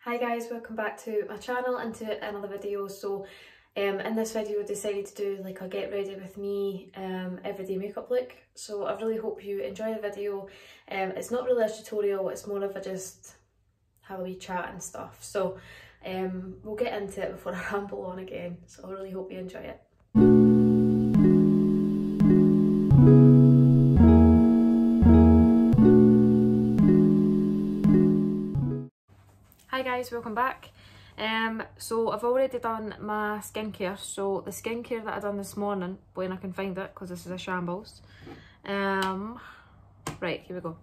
Hi guys, welcome back to my channel and to another video. So in this video I decided to do like a get ready with me everyday makeup look. So I really hope you enjoy the video. It's not really a tutorial, it's more of a just have a wee chat and stuff. So we'll get into it before I ramble on again. So I really hope you enjoy it. Hi guys, welcome back. So I've already done my skincare. So the skincare that I done this morning, when I can find it because this is a shambles. Right, here we go.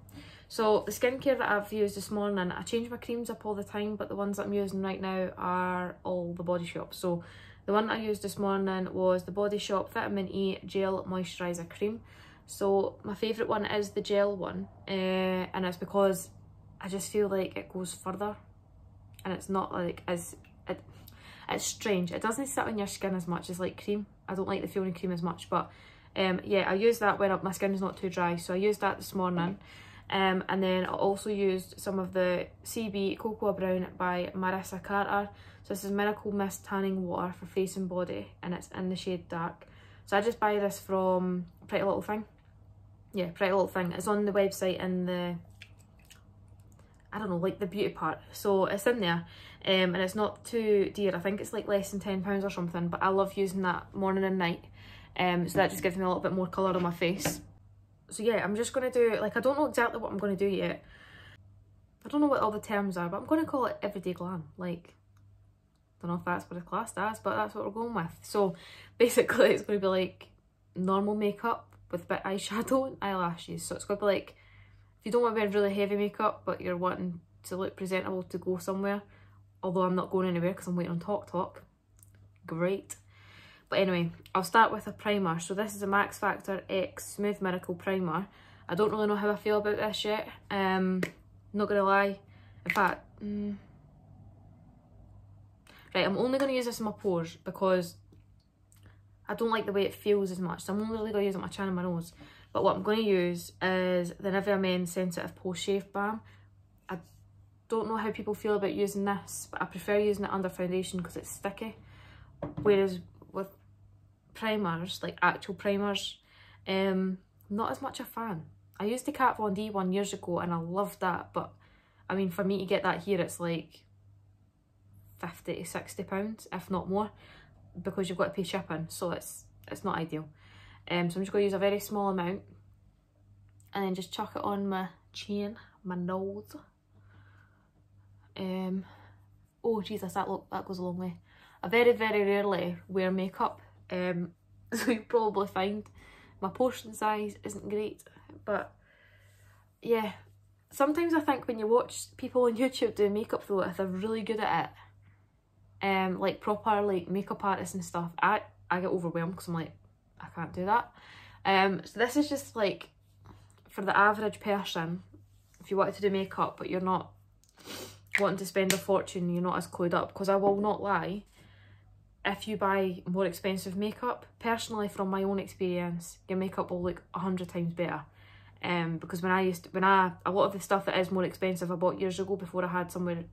So the skincare that I've used this morning, I change my creams up all the time, but the ones that I'm using right now are all the Body Shop. So the one I used this morning was the Body Shop Vitamin E Gel Moisturizer Cream. So my favourite one is the gel one, and it's because I just feel like it goes further. And it's not like it's strange. It doesn't sit on your skin as much as like cream. I don't like the feeling cream as much, but yeah, I use that when my skin is not too dry. So I used that this morning, and then I also used some of the CB Cocoa Brown by Marissa Carter. So this is Miracle Mist Tanning Water for face and body, and it's in the shade dark. So I just buy this from Pretty Little Thing. Yeah, Pretty Little Thing. It's on the website in the, I don't know, like the beauty part. So it's in there, and it's not too dear. I think it's like less than £10 or something, but I love using that morning and night. So that just gives me a little bit more colour on my face. So yeah, I'm just going to do, like, I don't know exactly what I'm going to do yet. I don't know what all the terms are, but I'm going to call it Everyday Glam. Like, I don't know if that's what it's classed as, but that's what we're going with. So basically it's going to be like normal makeup with a bit of eyeshadow and eyelashes. So it's going to be like, if you don't want to wear really heavy makeup, but you're wanting to look presentable to go somewhere, although I'm not going anywhere because I'm waiting on Talk, great. But anyway, I'll start with a primer. So this is a Max Factor X Smooth Miracle Primer. I don't really know how I feel about this yet. Not gonna lie. In fact, right, I'm only gonna use this in my pores because I don't like the way it feels as much. So I'm only really gonna use it on my chin and my nose. But what I'm going to use is the Nivea Men Sensitive Post Shave Balm. I don't know how people feel about using this, but I prefer using it under foundation because it's sticky. Whereas with primers, like actual primers, not as much a fan. I used the Kat Von D one years ago and I loved that, but I mean, for me to get that here, it's like £50 to £60, if not more, because you've got to pay shipping, so it's not ideal. So I'm just going to use a very small amount and then just chuck it on my chin, my nose. Oh Jesus, that goes a long way. I very rarely wear makeup, so you'll probably find my portion size isn't great, but yeah, sometimes I think when you watch people on YouTube do makeup though, if they're really good at it, like proper like makeup artists and stuff, I get overwhelmed because I'm like, I can't do that. So this is just like for the average person, if you wanted to do makeup but you're not wanting to spend a fortune, you're not as clued up, because I will not lie, if you buy more expensive makeup, personally from my own experience, your makeup will look 100 times better. Because a lot of the stuff that is more expensive I bought years ago before I had somewhere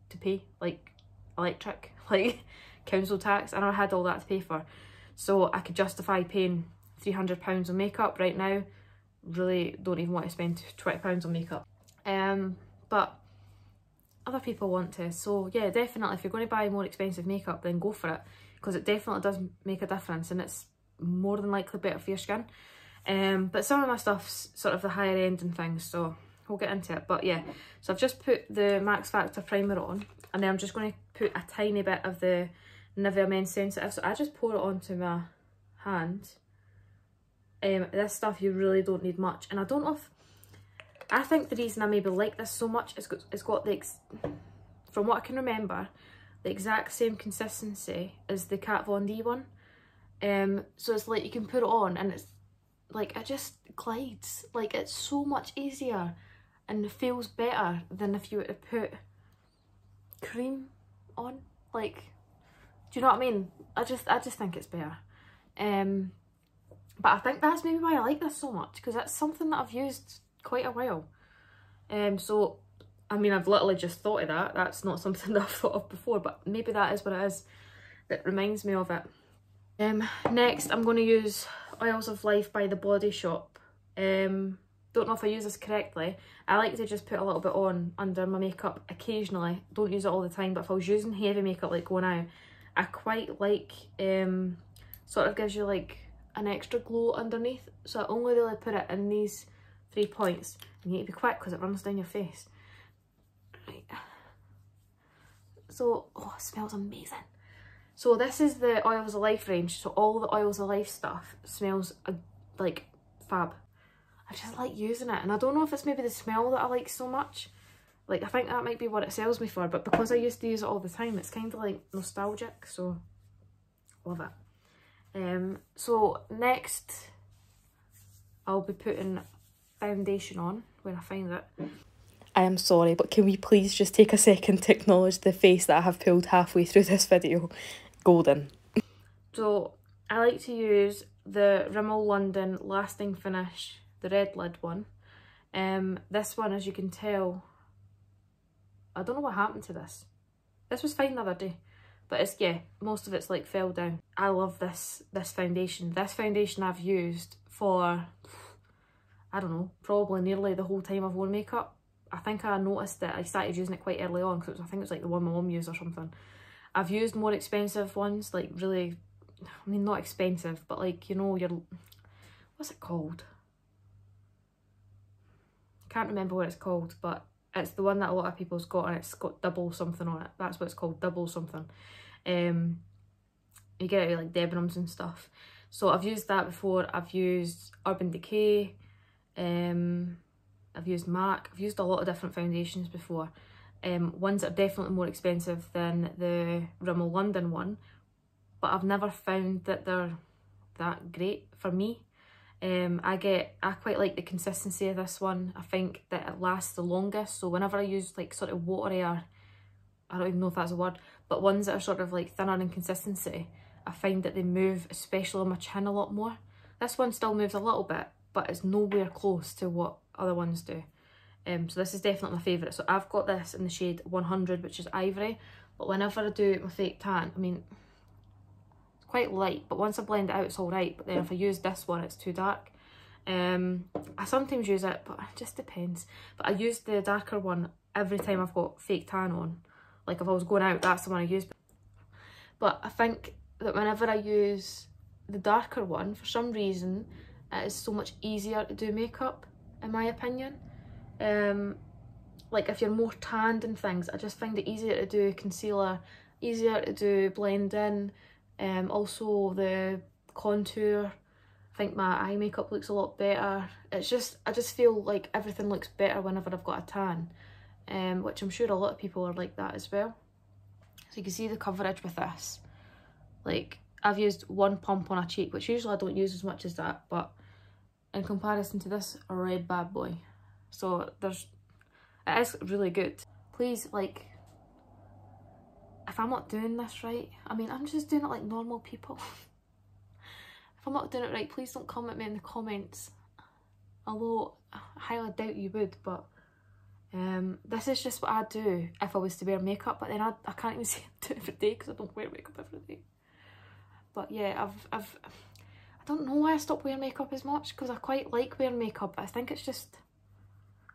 to pay, like electric, like council tax, and I had all that to pay for. So I could justify paying £300 on makeup. Right now, really don't even want to spend £20 on makeup. But other people want to. So yeah, definitely if you're going to buy more expensive makeup, then go for it, because it definitely does make a difference and it's more than likely better for your skin. But some of my stuff's sort of the higher end and things, so we'll get into it. But yeah, so I've just put the Max Factor primer on, and then I'm just going to put a tiny bit of the Nivea Men Sensitive. So I just pour it onto my hand. This stuff you really don't need much, and I don't know if, I think the reason I maybe like this so much is it's got the, from what I can remember, the exact same consistency as the Kat Von D one. So it's like you can put it on and it's like, it just glides. Like, it's so much easier and it feels better than if you were to put cream on. Like, do you know what I mean? I just think it's better. But I think that's maybe why I like this so much, because it's something that I've used quite a while. So I mean, I've literally just thought of that. That's not something that I've thought of before, but maybe that is what it is that reminds me of it. Next, I'm going to use Oils of Life by The Body Shop. Don't know if I use this correctly. I like to just put a little bit on under my makeup occasionally. Don't use it all the time, but if I was using heavy makeup like going out, I quite like, sort of gives you like an extra glow underneath. So I only really put it in these 3 points. And you need to be quick because it runs down your face. Right. So, oh, it smells amazing. So this is the Oils of Life range. So all the Oils of Life stuff smells like fab. I just like using it, and I don't know if it's maybe the smell that I like so much. Like, I think that might be what it sells me for, but because I used to use it all the time, it's kind of like nostalgic, so love it. So next I'll be putting foundation on where I find it. I am sorry, but can we please just take a second to acknowledge the face that I have pulled halfway through this video? Golden. So I like to use the Rimmel London Lasting Finish, the red lid one. This one, as you can tell, I don't know what happened to this. This was fine the other day, but it's, yeah, most of it's like fell down. I love this foundation. This foundation I've used for, I don't know, probably nearly the whole time I've worn makeup. I think I noticed that I started using it quite early on because I think it was like the one my mum used or something. I've used more expensive ones, like really, I mean not expensive, but like, you know, what's it called? Can't remember what it's called, but it's the one that a lot of people's got, and it's got double something on it. That's what it's called, double something. You get it at like Debenhams and stuff. So I've used that before. I've used Urban Decay. I've used MAC. I've used a lot of different foundations before. Ones that are definitely more expensive than the Rimmel London one, but I've never found that they're that great for me. I quite like the consistency of this one. I think that it lasts the longest. So whenever I use like sort of waterier, I don't even know if that's a word, but ones that are sort of like thinner in consistency, I find that they move, especially on my chin, a lot more. This one still moves a little bit, but it's nowhere close to what other ones do. So this is definitely my favourite. So I've got this in the shade 100, which is Ivory, but whenever I do my fake tan, I mean, it's quite light, but once I blend it out it's alright, but then if I use this one it's too dark. I sometimes use it, but it just depends. But I use the darker one every time I've got fake tan on. Like if I was going out, that's the one I use. But I think that whenever I use the darker one, for some reason, it is so much easier to do makeup, in my opinion. Like if you're more tanned and things, I just find it easier to do concealer, easier to do blend in, also the contour. I think my eye makeup looks a lot better. It's just, I just feel like everything looks better whenever I've got a tan, which I'm sure a lot of people are like that as well. So you can see the coverage with this. Like I've used one pump on a cheek, which usually I don't use as much as that, but in comparison to this red bad boy. So it is really good. Please, like, if I'm not doing this right, I mean, I'm just doing it like normal people. If I'm not doing it right, please don't come at me in the comments. Although, I highly doubt you would, but this is just what I do if I was to wear makeup, but then I can't even say I do it every day because I don't wear makeup every day. But yeah, I don't know why I stopped wearing makeup as much, because I quite like wearing makeup. I think it's just,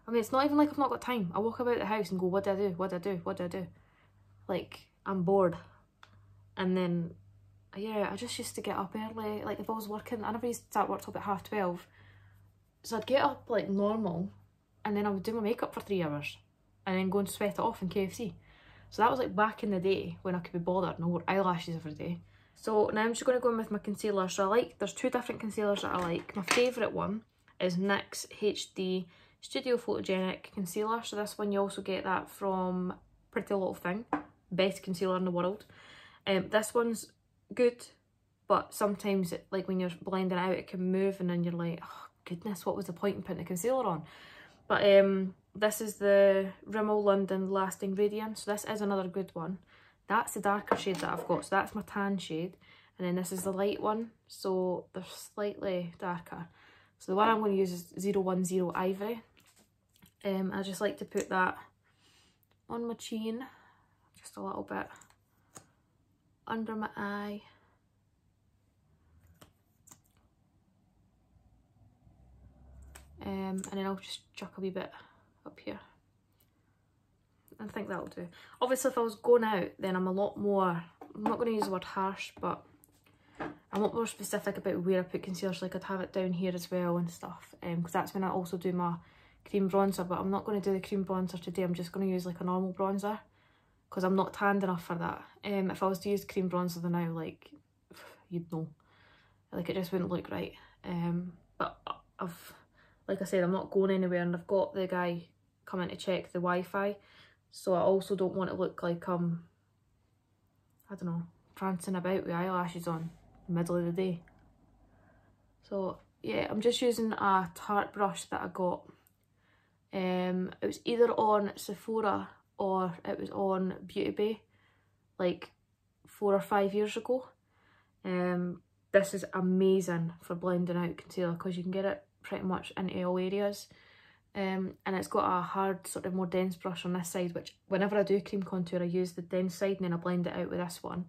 I mean, it's not even like I've not got time. I walk about the house and go, what do I do? What do I do? What do I do? Like, I'm bored. And then, yeah, I just used to get up early. Like, if I was working, I never used to start work till about 12:30. So I'd get up like normal, and then I would do my makeup for 3 hours, and then go and sweat it off in KFC. So that was like back in the day when I could be bothered and I wore eyelashes every day. So now I'm just going to go in with my concealer. So there's two different concealers that I like. My favourite one is NYX HD Studio Photogenic Concealer. So this one, you also get that from Pretty Little Thing. Best concealer in the world. This one's good, but sometimes like when you're blending it out, it can move, and then you're like, oh goodness, what was the point in putting the concealer on? But this is the Rimmel London Lasting Radiance. So this is another good one. That's the darker shade that I've got. So that's my tan shade. And then this is the light one. So they're slightly darker. So the one I'm going to use is 010 Ivory. I just like to put that on my chin, just a little bit, under my eye, and then I'll just chuck a wee bit up here. I think that'll do. Obviously if I was going out, then I'm not going to use the word harsh, but I'm a lot more specific about where I put concealer, so like I'd have it down here as well and stuff, because that's when I also do my cream bronzer. But I'm not going to do the cream bronzer today, I'm just going to use like a normal bronzer, because I'm not tanned enough for that. If I was to use cream bronzer then now, like, you'd know, like it just wouldn't look right. But like I said, I'm not going anywhere, and I've got the guy coming to check the Wi-Fi, so I also don't want to look like I don't know, prancing about with eyelashes on in the middle of the day. So yeah, I'm just using a Tarte brush that I got. It was either on Sephora or it was on Beauty Bay like 4 or 5 years ago. This is amazing for blending out concealer because you can get it pretty much into all areas. And it's got a hard, sort of more dense brush on this side, which whenever I do cream contour I use the dense side and then I blend it out with this one.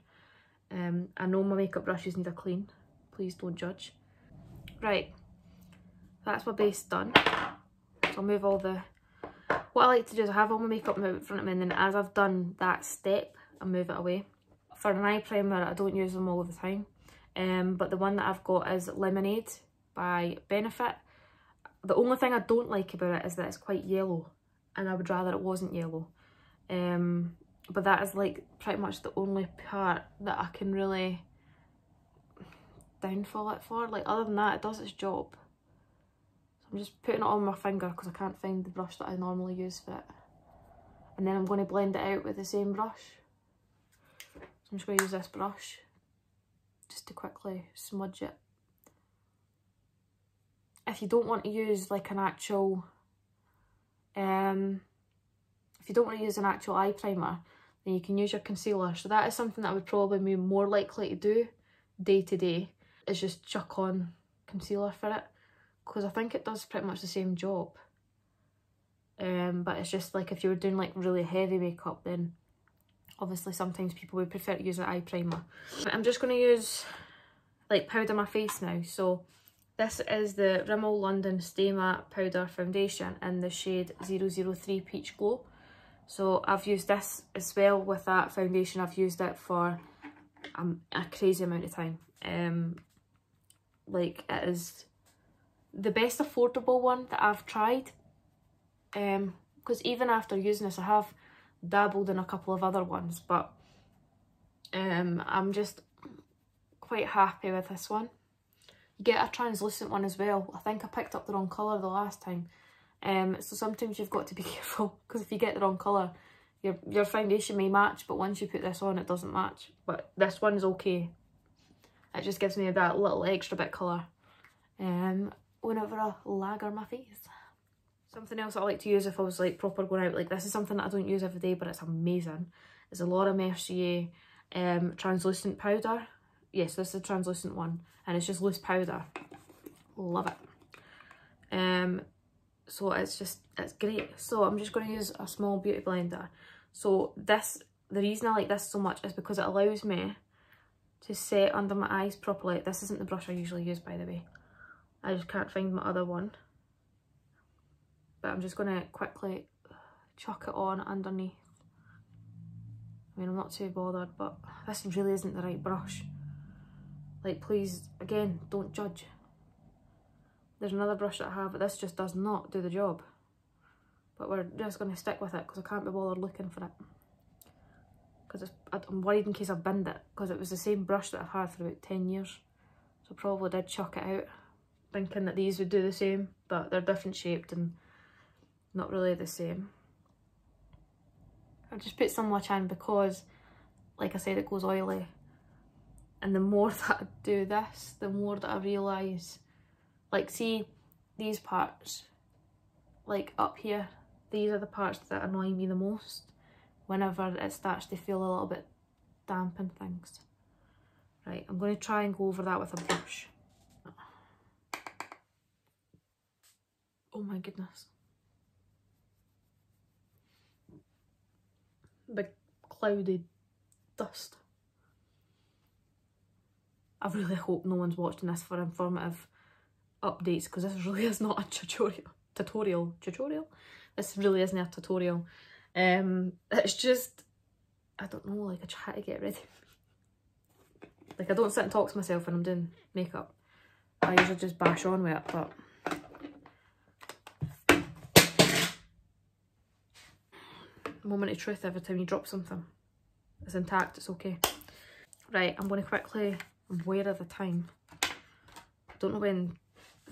I know my makeup brushes need a clean, please don't judge. Right, that's my base done. So I'll move all the... What I like to do is I have all my makeup in front of me, and then as I've done that step, I move it away. For an eye primer, I don't use them all the time. But the one that I've got is Lemonade by Benefit. The only thing I don't like about it is that it's quite yellow, and I would rather it wasn't yellow. But that is like pretty much the only part that I can really downfall it for. Like, other than that, it does its job. So I'm just putting it on my finger because I can't find the brush that I normally use for it. And then I'm going to blend it out with the same brush. So I'm just going to use this brush just to quickly smudge it. If you don't want to use like an actual, if you don't want to use an actual eye primer, then you can use your concealer. So that is something that I would probably be more likely to do day to day, is just chuck on concealer for it, because I think it does pretty much the same job. But it's just like if you were doing like really heavy makeup, then obviously sometimes people would prefer to use an eye primer. But I'm just going to use like powder my face now. So this is the Rimmel London Stay Matte Powder Foundation in the shade 003 Peach Glow. So I've used this as well with that foundation. I've used it for a crazy amount of time. Like, it is the best affordable one that I've tried. Because even after using this, I have dabbled in a couple of other ones, but I'm just quite happy with this one. You get a translucent one as well. I think I picked up the wrong colour the last time. So sometimes you've got to be careful, because if you get the wrong colour, your foundation may match, but once you put this on, it doesn't match. But this one's okay. It just gives me that little extra bit colour whenever I lager my face. Something else I like to use if I was like proper going out, like this is something that I don't use every day, but it's amazing, is a Laura Mercier translucent powder. Yes, this is a translucent one, and it's just loose powder. Love it. So it's great. So I'm just going to use a small beauty blender. So this, the reason I like this so much is because it allows me to set under my eyes properly. This isn't the brush I usually use, by the way. I just can't find my other one. But I'm just going to quickly chuck it on underneath. I mean, I'm not too bothered, but this really isn't the right brush. Like, please, again, don't judge. There's another brush that I have, but this just does not do the job. But we're just going to stick with it because I can't be bothered looking for it. Because I'm worried in case I've binned it, because it was the same brush that I've had for about 10 years. So I probably did chuck it out, thinking that these would do the same, but they're different shaped and not really the same. I've just put some much in because, like I said, it goes oily. And the more that I do this, the more that I realise, like, see these parts, like up here, these are the parts that annoy me the most whenever it starts to feel a little bit damp and things. Right, I'm going to try and go over that with a brush. Oh my goodness. big cloudy dust. I really hope no one's watching this for informative updates, because this really is not a tutorial. This really isn't a tutorial. It's just, I don't know, like I try to get ready. Like I don't sit and talk to myself when I'm doing makeup. I usually just bash on with it, but moment of truth every time you drop something. It's intact, it's okay. Right, I'm going to quickly, I'm aware of the time. Don't know when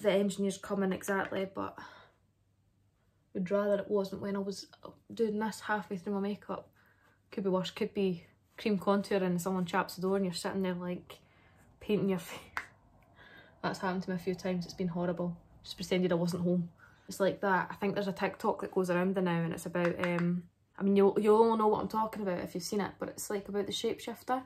the engineer's coming exactly, but would rather it wasn't when I was doing this halfway through my makeup. Could be worse, could be cream contour and someone chaps the door and you're sitting there like painting your face. That's happened to me a few times, it's been horrible. Just pretended I wasn't home. It's like that. I think there's a TikTok that goes around now and it's about, I mean you'll all know what I'm talking about if you've seen it, but it's like about the shapeshifter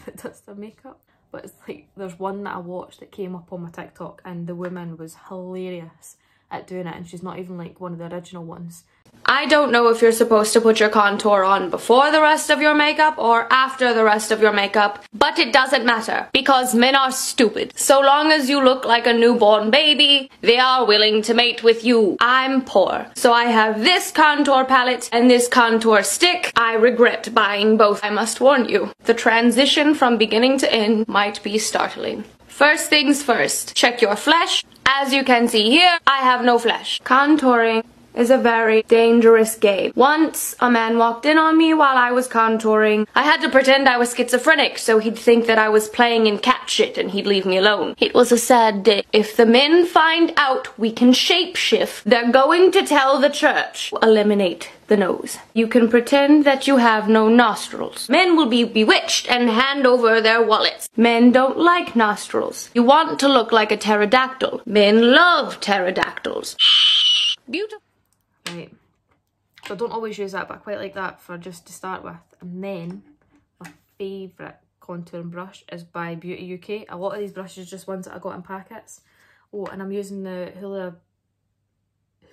that does the makeup. But it's like, there's one that I watched that came up on my TikTok and the woman was hilarious at doing it, and she's not even like one of the original ones. I don't know if you're supposed to put your contour on before the rest of your makeup or after the rest of your makeup, but it doesn't matter because men are stupid. So long as you look like a newborn baby, they are willing to mate with you. I'm poor, so I have this contour palette and this contour stick. I regret buying both, I must warn you. The transition from beginning to end might be startling. First things first, check your flesh. As you can see here, I have no flesh. Contouring is a very dangerous game. Once, a man walked in on me while I was contouring. I had to pretend I was schizophrenic so he'd think that I was playing in cat shit and he'd leave me alone. It was a sad day. If the men find out we can shapeshift, they're going to tell the church. Eliminate the nose. You can pretend that you have no nostrils. Men will be bewitched and hand over their wallets. Men don't like nostrils. You want to look like a pterodactyl. Men love pterodactyls. Beautiful. Right, so I don't always use that, but I quite like that for just to start with. And then my favourite contouring brush is by Beauty UK. A lot of these brushes are just ones that I got in packets. Oh, and I'm using the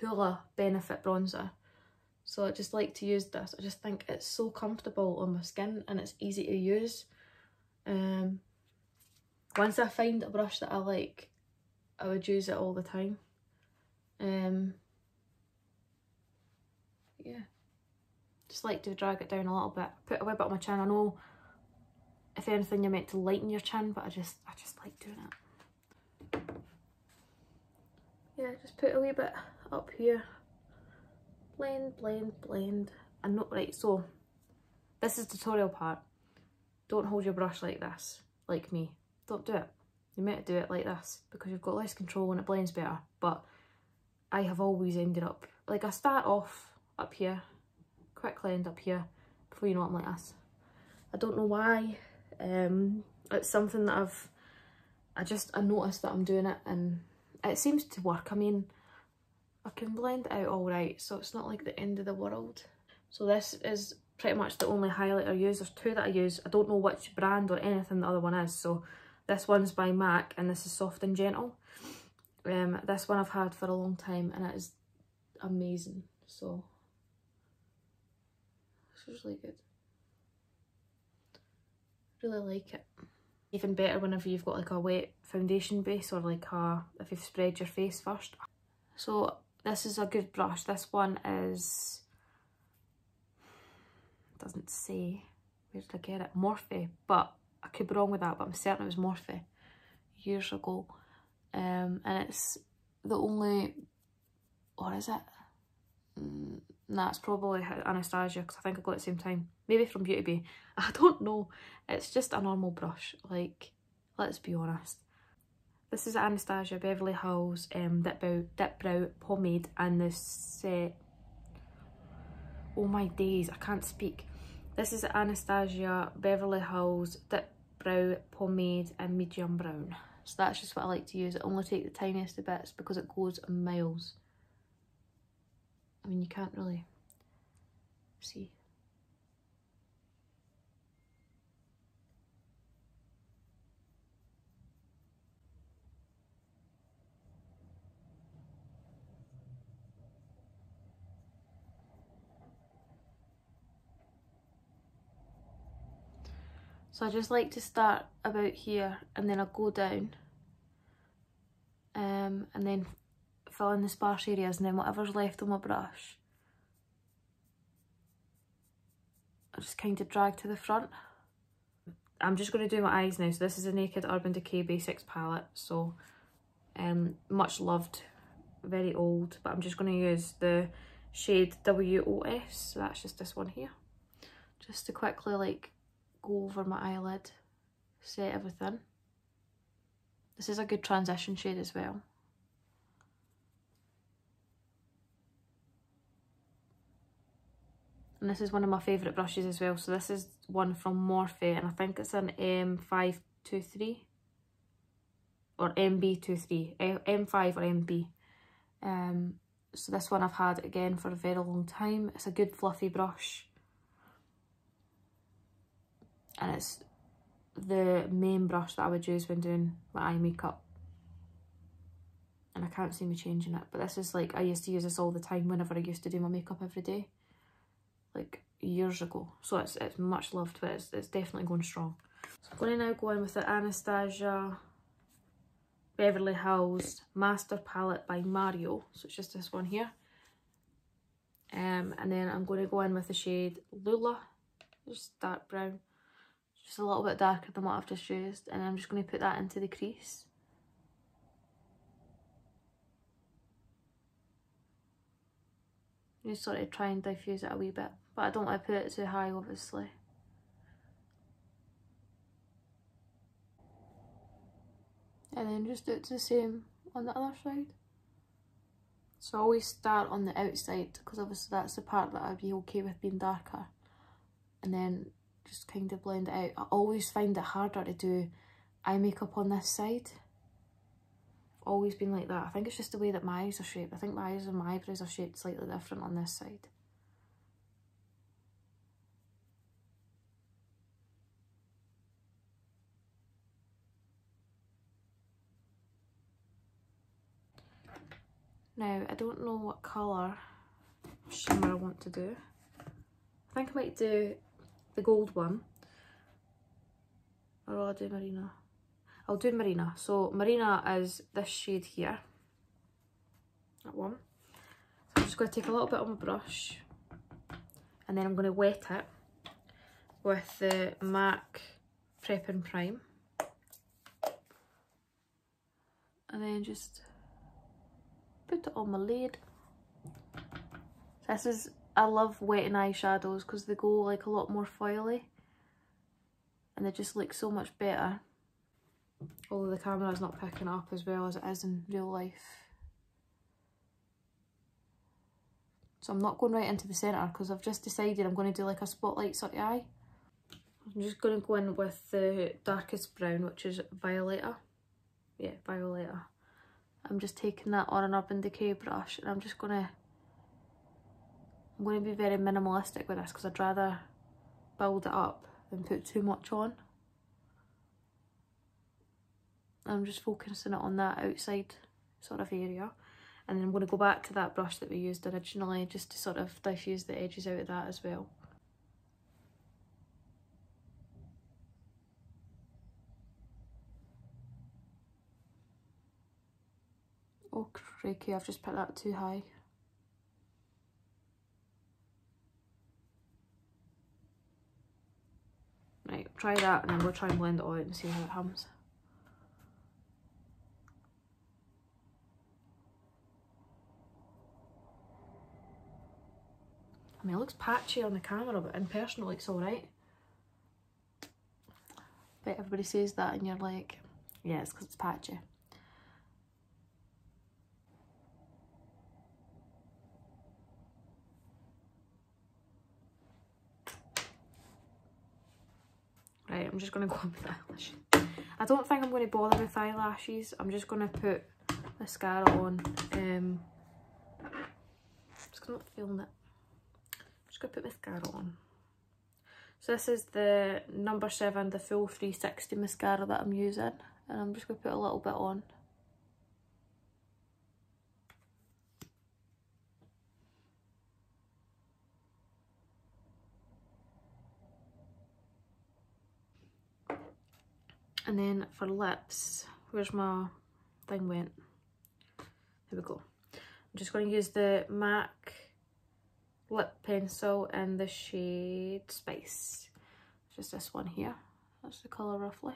Hoola Benefit bronzer. So I just like to use this. I just think it's so comfortable on my skin and it's easy to use. Once I find a brush that I like, I would use it all the time. Yeah, just like to drag it down a little bit, put a wee bit on my chin. I know if anything you're meant to lighten your chin, but I just like doing it. Yeah, just put a wee bit up here, blend, blend, blend. And not right, so this is the tutorial part. Don't hold your brush like this, like me. Don't do it. You're meant to do it like this because you've got less control and it blends better. But I have always ended up, like I start off up here, quickly end up here, before you know I'm like this. I don't know why. It's something that I noticed that I'm doing it and it seems to work. I mean, I can blend it out alright, so it's not like the end of the world. So this is pretty much the only highlighter I use. There's two that I use. I don't know which brand or anything the other one is. So this one's by MAC and this is Soft and Gentle. This one I've had for a long time and it is amazing. So this is really good. Really like it. Even better whenever you've got like a wet foundation base or like if you've spread your face first. So this is a good brush. This one is, doesn't say, where did I get it? Morphe, but I could be wrong with that, but I'm certain it was Morphe years ago. And it's the only, or is it? Nah, it's probably Anastasia because I think I got it at the same time. Maybe from Beauty Bay. I don't know. It's just a normal brush. Like, let's be honest. This is Anastasia Beverly Hills Dip Brow Pomade and the set. Oh my days, I can't speak. This is Anastasia Beverly Hills Dip Brow Pomade and Medium Brown. So that's just what I like to use. I only take the tiniest of bits because it goes miles. I mean, you can't really see. So I just like to start about here and then I'll go down and then fill in the sparse areas, and then whatever's left on my brush I'll just kind of drag to the front. I'm just going to do my eyes now. So this is a Naked Urban Decay Basics palette, so much loved, very old, but I'm just going to use the shade WOS, so that's just this one here, just to quickly like go over my eyelid, set everything. This is a good transition shade as well. And this is one of my favourite brushes as well. So this is one from Morphe, and I think it's an M523 or MB23, M5 or MB. So this one I've had again for a very long time. It's a good fluffy brush, and it's the main brush that I would use when doing my eye makeup. And I can't see me changing it, but this is like, I used to use this all the time whenever I used to do my makeup every day, like years ago. So it's much loved, but it's definitely going strong. So I'm going to now go in with the Anastasia Beverly Hills Master Palette by Mario. So it's just this one here. And then I'm going to go in with the shade Lula, just dark brown, just a little bit darker than what I've just used. And I'm just going to put that into the crease. Just sort of try and diffuse it a wee bit, but I don't want to put it too high, obviously. And then just do it the same on the other side. So I always start on the outside, because obviously that's the part that I'd be okay with being darker, and then just kind of blend it out. I always find it harder to do eye makeup on this side. Always been like that. I think it's just the way that my eyes are shaped. I think my eyes and my eyebrows are shaped slightly different on this side. Now, I don't know what colour shimmer I want to do. I think I might do the gold one. Or will I do Marina? I'll do Marina. So Marina is this shade here. That one. So I'm just going to take a little bit on my brush, and then I'm going to wet it with the MAC Prep and Prime. And then just put it on my lid. This is, I love wetting eyeshadows because they go like a lot more foily and they just look so much better. Although the camera's not picking up as well as it is in real life. So I'm not going right into the centre because I've just decided I'm going to do like a spotlight sort of eye. I'm just going to go in with the darkest brown, which is Violeta. Yeah, Violeta. I'm just taking that on an Urban Decay brush, and I'm going to be very minimalistic with this because I'd rather build it up than put too much on. I'm just focusing it on that outside sort of area, and then I'm going to go back to that brush that we used originally just to sort of diffuse the edges out of that as well. Oh crikey, I've just put that too high. Right, try that and then we'll try and blend it all out and see how it hums. I mean, it looks patchy on the camera, but in person it looks alright. Bet everybody says that and you're like, yeah, it's because it's patchy. Right, I'm just going to go on with eyelashes. I don't think I'm going to bother with eyelashes. I'm just going to put mascara on. Just not feeling it. Just going to put mascara on. So this is the number 7, the full 360 mascara that I'm using. And I'm just going to put a little bit on. And then for lips, where's my thing went? Here we go. I'm just going to use the MAC lip pencil in the shade Spice. Just this one here. That's the colour roughly.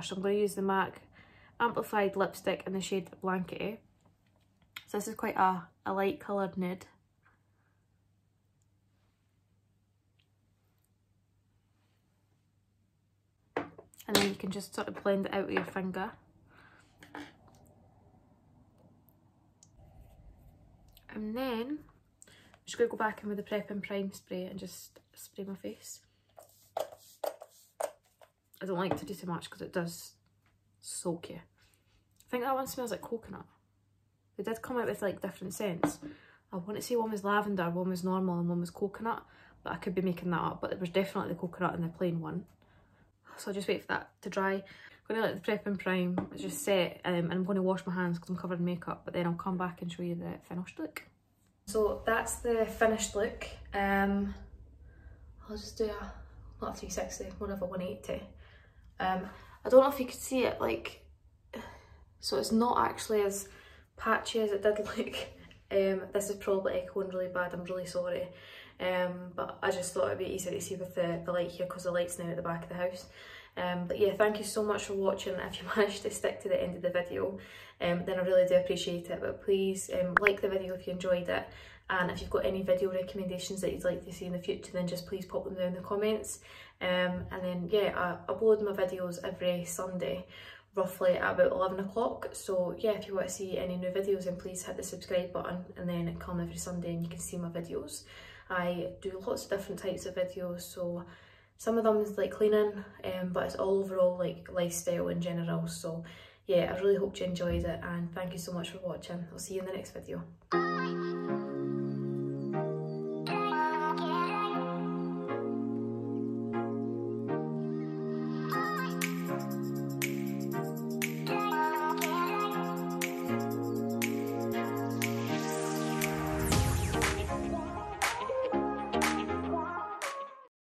So I'm going to use the MAC Amplified Lipstick in the shade Blankety. So this is quite a light coloured nude. And then you can just sort of blend it out with your finger. And then I'm just going to go back in with the Prep and Prime spray and just spray my face. I don't like to do too much because it does soak you. I think that one smells like coconut. They did come out with like different scents. I want to say one was lavender, one was normal and one was coconut, but I could be making that up, but there was definitely the coconut in the plain one. So I'll just wait for that to dry. I'm going to let the Prep and Prime just set, and I'm going to wash my hands because I'm covered in makeup, but then I'll come back and show you the finished look. So that's the finished look. I'll just do not a 360, more of a 180. I don't know if you could see it, like, so it's not actually as patchy as it did look. This is probably echoing really bad, I'm really sorry. But I just thought it'd be easier to see with the light here because the light's now at the back of the house. But yeah, thank you so much for watching. If you managed to stick to the end of the video, then I really do appreciate it. But please like the video if you enjoyed it, and if you've got any video recommendations that you'd like to see in the future, then just please pop them down in the comments. And then yeah, I upload my videos every Sunday roughly at about 11 o'clock. So yeah, if you want to see any new videos, then please hit the subscribe button and then come every Sunday and you can see my videos. I do lots of different types of videos, so some of them is like cleaning, but it's all overall like lifestyle in general. So yeah, I really hope you enjoyed it, and thank you so much for watching. I'll see you in the next video.